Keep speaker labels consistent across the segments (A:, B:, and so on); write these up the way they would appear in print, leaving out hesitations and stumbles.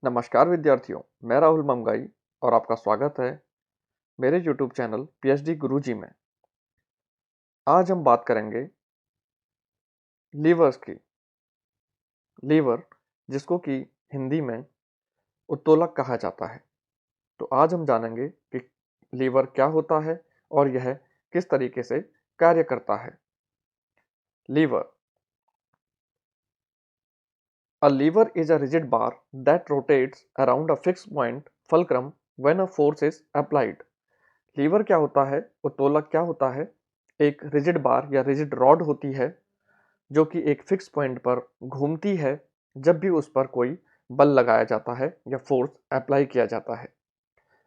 A: नमस्कार विद्यार्थियों, मैं राहुल ममगाई और आपका स्वागत है मेरे YouTube चैनल PhD गुरुजी में। आज हम बात करेंगे लीवर्स की। लीवर जिसको कि हिंदी में उत्तोलक कहा जाता है। तो आज हम जानेंगे कि लीवर क्या होता है और यह किस तरीके से कार्य करता है। Liver. A lever is a rigid bar that rotates around a fixed point fulcrum when a force is applied. Lever क्या होता है, उत्तोलक क्या होता है? एक रिजिड बार या रिजिड रॉड होती है जो कि एक फिक्स पॉइंट पर घूमती है जब भी उस पर कोई बल लगाया जाता है या फोर्स अप्लाई किया जाता है।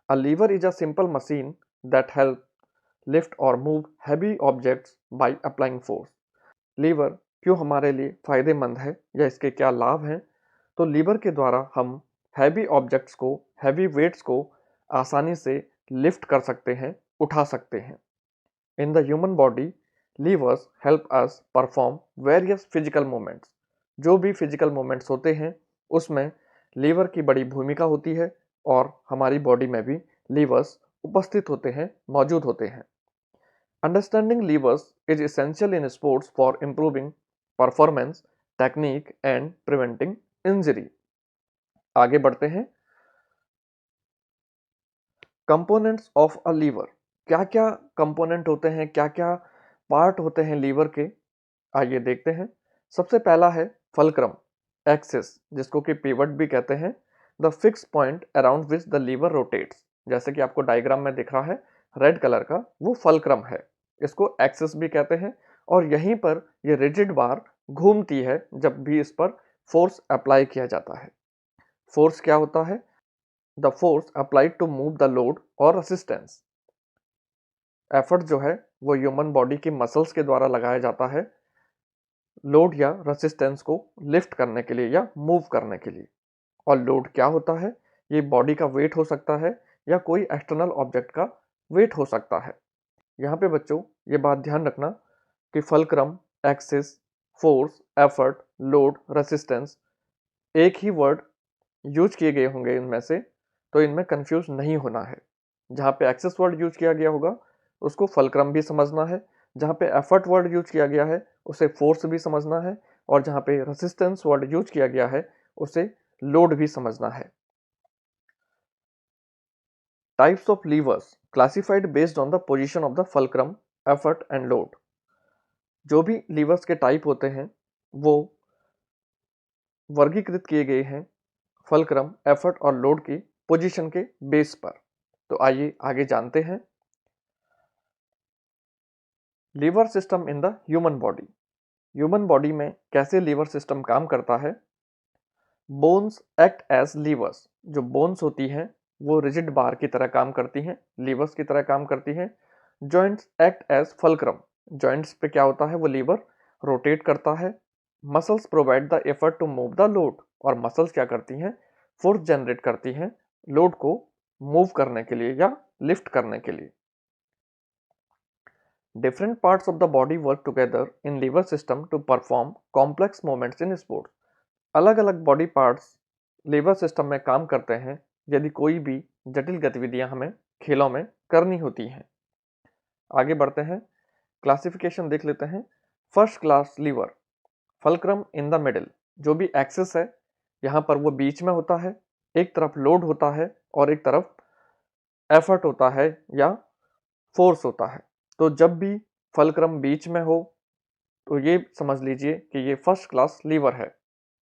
A: A lever is a simple machine that help lift और move heavy objects by applying force. Lever क्यों हमारे लिए फायदेमंद है या इसके क्या लाभ हैं? तो लीवर के द्वारा हम हैवी ऑब्जेक्ट्स को, हैवी वेट्स को आसानी से लिफ्ट कर सकते हैं, उठा सकते हैं। In the human body, levers help us perform various physical movements. जो भी फिजिकल मूवमेंट्स होते हैं उसमें लीवर की बड़ी भूमिका होती है और हमारी बॉडी में भी लीवर्स उपस्थित होते हैं, मौजूद होते हैं। Understanding levers is essential in sports for improving performance, technique and preventing injury. आगे बढ़ते हैं। Components of a lever. क्या क्या कंपोनेंट होते हैं, क्या क्या पार्ट होते हैं लीवर के, आइए देखते हैं। सबसे पहला है फलक्रम एक्सिस, जिसको कि पिवट भी कहते हैं। The fix point around which the lever rotates, जैसे कि आपको डायग्राम में दिख रहा है रेड कलर का, वो फलक्रम है। इसको एक्सिस भी कहते हैं और यहीं पर ये रिजिड बार घूमती है जब भी इस पर फोर्स अप्लाई किया जाता है। फोर्स क्या होता है? The force applied to move the load और रेसिस्टेंस। एफर्ट जो है वो ह्यूमन बॉडी की मसल्स के द्वारा लगाया जाता है लोड या रेसिस्टेंस को लिफ्ट करने के लिए या मूव करने के लिए। और लोड क्या होता है? ये बॉडी का वेट हो सकता है या कोई एक्सटर्नल ऑब्जेक्ट का वेट हो सकता है। यहाँ पे बच्चों ये बात ध्यान रखना कि fulcrum, axis, force, effort, load, resistance एक ही वर्ड यूज किए गए होंगे इनमें से, तो इनमें कंफ्यूज नहीं होना है। जहाँ पे एक्सिस वर्ड यूज किया गया होगा उसको फलक्रम भी समझना है, जहाँ पे एफर्ट वर्ड यूज किया गया है उसे फोर्स भी समझना है, और जहाँ पे रेसिस्टेंस वर्ड यूज किया गया है उसे लोड भी समझना है। Types of levers classified based on the position of the fulcrum, effort and load. जो भी लीवर्स के टाइप होते हैं वो वर्गीकृत किए गए हैं फलक्रम, एफर्ट और लोड की पोजीशन के बेस पर। तो आइए आगे जानते हैं। Lever system in the human body. Human body में कैसे लीवर सिस्टम काम करता है? Bones act as levers. जो बोन्स होती हैं वो रिजिड बार की तरह काम करती हैं, लीवर्स की तरह काम करती हैं। Joints act as fulcrum. Joints पे क्या होता है? वो लीवर रोटेट करता है। Muscles provide the effort to move the load. और मसल्स क्या करती हैं? फोर्स जनरेट करती हैं लोड को मूव करने के लिए या लिफ्ट करने के लिए। Different parts of the body work together in liver system to perform complex movements in sports. अलग अलग बॉडी पार्ट्स लीवर सिस्टम में काम करते हैं यदि कोई भी जटिल गतिविधियां हमें खेलों में करनी होती हैं। आगे बढ़ते हैं, क्लासिफिकेशन देख लेते हैं। First class liver, fulcrum in the middle. जो भी एक्सिस है यहाँ पर वो बीच में होता है, एक तरफ लोड होता है और एक तरफ एफर्ट होता है या फोर्स होता है। तो जब भी फलक्रम बीच में हो तो ये समझ लीजिए कि ये फर्स्ट क्लास लीवर है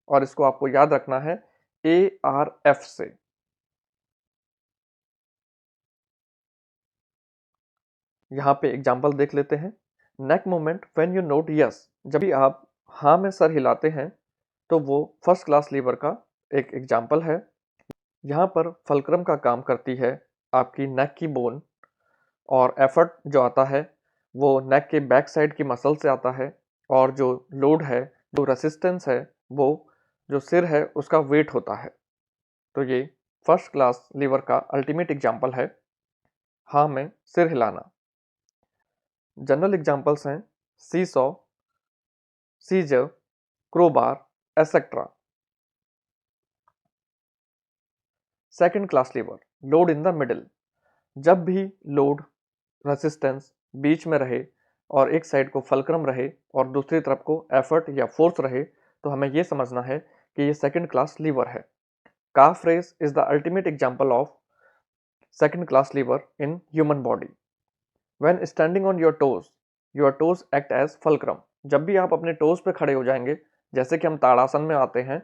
A: और इसको आपको याद रखना है ARF से। यहाँ पे एग्जाम्पल देख लेते हैं। Neck movement when you note yes. जब भी आप हाँ में सर हिलाते हैं तो वो फर्स्ट क्लास लीवर का एक एग्जाम्पल है। यहाँ पर फलक्रम का काम करती है आपकी नेक की बोन, और एफर्ट जो आता है वो नेक के बैक साइड की मसल से आता है, और जो लोड है, जो रेसिस्टेंस है, वो जो सिर है उसका वेट होता है। तो ये फर्स्ट क्लास लीवर का अल्टीमेट एग्जाम्पल है हाँ में सिर हिलाना। जनरल एग्जाम्पल्स हैं seesaw, scissor, crowbar, etcetera. Second class lever, load in the middle. जब भी लोड रेसिस्टेंस बीच में रहे और एक साइड को फलक्रम रहे और दूसरी तरफ को एफर्ट या फोर्स रहे, तो हमें यह समझना है कि ये सेकंड क्लास लीवर है। Calf raise is the ultimate example of second class lever in human body. When standing on your toes act as fulcrum. जब भी आप अपने टोज पे खड़े हो जाएंगे, जैसे कि हम ताड़ासन में आते हैं,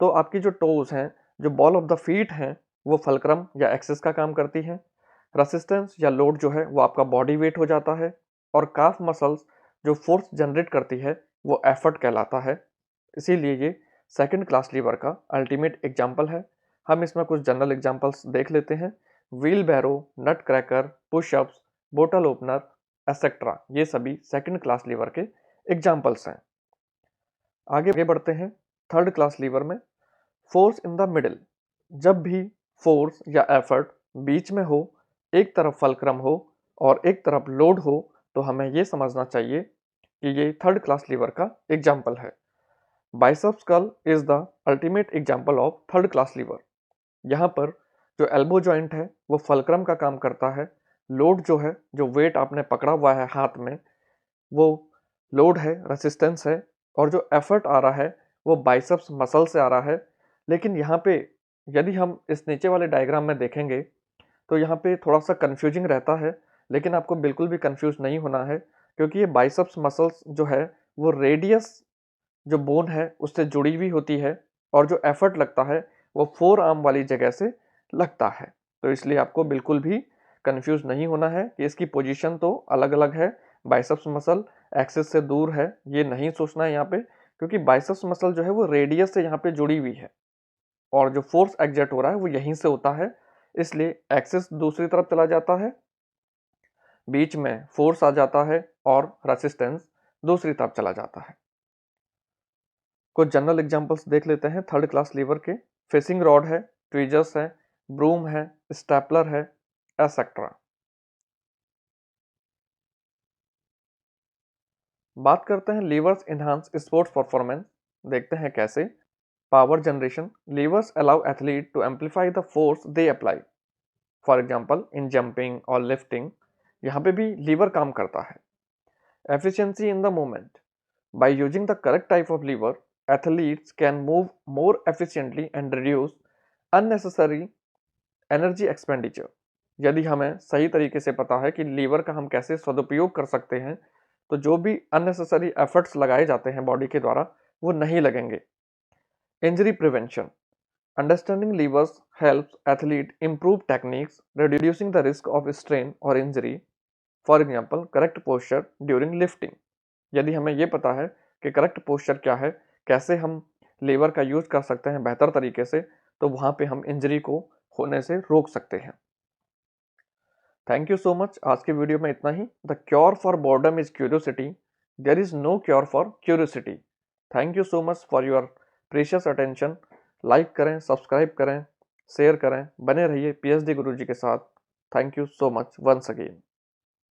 A: तो आपकी जो टोज हैं, जो बॉल ऑफ द फीट हैं, वो फलक्रम या एक्सिस का काम करती हैं। रेसिस्टेंस या लोड जो है वो आपका बॉडी वेट हो जाता है, और काफ मसल्स जो फोर्स जनरेट करती है वो एफर्ट कहलाता है। इसीलिए ये सेकंड क्लास लीवर का अल्टीमेट एग्जाम्पल है। हम इसमें कुछ जनरल एग्जाम्पल्स देख लेते हैं। व्हील बैरो, नट क्रैकर, पुशअप्स, बोतल ओपनर एसेट्रा, ये सभी सेकंड क्लास लीवर के एग्जाम्पल्स हैं। आगे बढ़ते हैं थर्ड क्लास लीवर में। Force in the middle. जब भी फोर्स या एफर्ट बीच में हो, एक तरफ फलक्रम हो और एक तरफ लोड हो, तो हमें यह समझना चाहिए कि ये थर्ड क्लास लीवर का एग्जाम्पल है। Biceps curl is the ultimate example of third class lever. यहाँ पर जो एल्बो जॉइंट है वो फलक्रम का काम करता है। लोड जो है, जो वेट आपने पकड़ा हुआ है हाथ में, वो लोड है, रेसिस्टेंस है, और जो एफर्ट आ रहा है वो बाइसेप्स मसल से आ रहा है। लेकिन यहाँ पे यदि हम इस नीचे वाले डायग्राम में देखेंगे तो यहाँ पे थोड़ा सा कंफ्यूजिंग रहता है, लेकिन आपको बिल्कुल भी कंफ्यूज नहीं होना है, क्योंकि ये बाइसेप्स मसल्स जो है वो रेडियस जो बोन है उससे जुड़ी हुई होती है, और जो एफर्ट लगता है वो फोर आर्म वाली जगह से लगता है। तो इसलिए आपको बिल्कुल भी कंफ्यूज नहीं होना है कि इसकी पोजीशन तो अलग अलग है, बाइसेप्स मसल एक्सिस से दूर है, ये नहीं सोचना है यहाँ पे, क्योंकि बाइसेप्स मसल जो है वो रेडियस से यहाँ पे जुड़ी हुई है और जो फोर्स एग्जर्ट हो रहा है वो यहीं से होता है। इसलिए एक्सिस दूसरी तरफ चला जाता है, बीच में फोर्स आ जाता है और रेसिस्टेंस दूसरी तरफ चला जाता है। कुछ जनरल एग्जांपल्स देख लेते हैं थर्ड क्लास लीवर के। फिशिंग रॉड है, ट्वीजर्स है, ब्रूम है, स्टेपलर है, एसेट्रा। बात करते हैं लीवर्स इनहांस स्पोर्ट्स परफॉर्मेंस। देखते हैं कैसे। Power generation. Levers allow athlete to amplify the force they apply. For example in jumping और लिफ्टिंग, यहाँ पे भी लीवर काम करता है। Efficiency in the movement. By using the correct type of lever, athletes can move more efficiently and reduce unnecessary energy expenditure। यदि हमें सही तरीके से पता है कि लीवर का हम कैसे सदुपयोग कर सकते हैं, तो जो भी अननेसेसरी एफर्ट्स लगाए जाते हैं बॉडी के द्वारा वो नहीं लगेंगे। Injury prevention. Understanding levers helps athlete improve techniques, reducing the risk of strain or injury। For example correct posture during lifting. यदि हमें ये पता है कि करेक्ट पोस्चर क्या है, कैसे हम लीवर का यूज कर सकते हैं बेहतर तरीके से, तो वहाँ पे हम इंजरी को होने से रोक सकते हैं। Thank you so much. आज के वीडियो में इतना ही। The cure for boredom is curiosity, there is no cure for curiosity. Thank you so much for your precious attention. Like करें, सब्सक्राइब करें, शेयर करें, बने रहिए PhD गुरुजी के साथ। Thank you so much once again.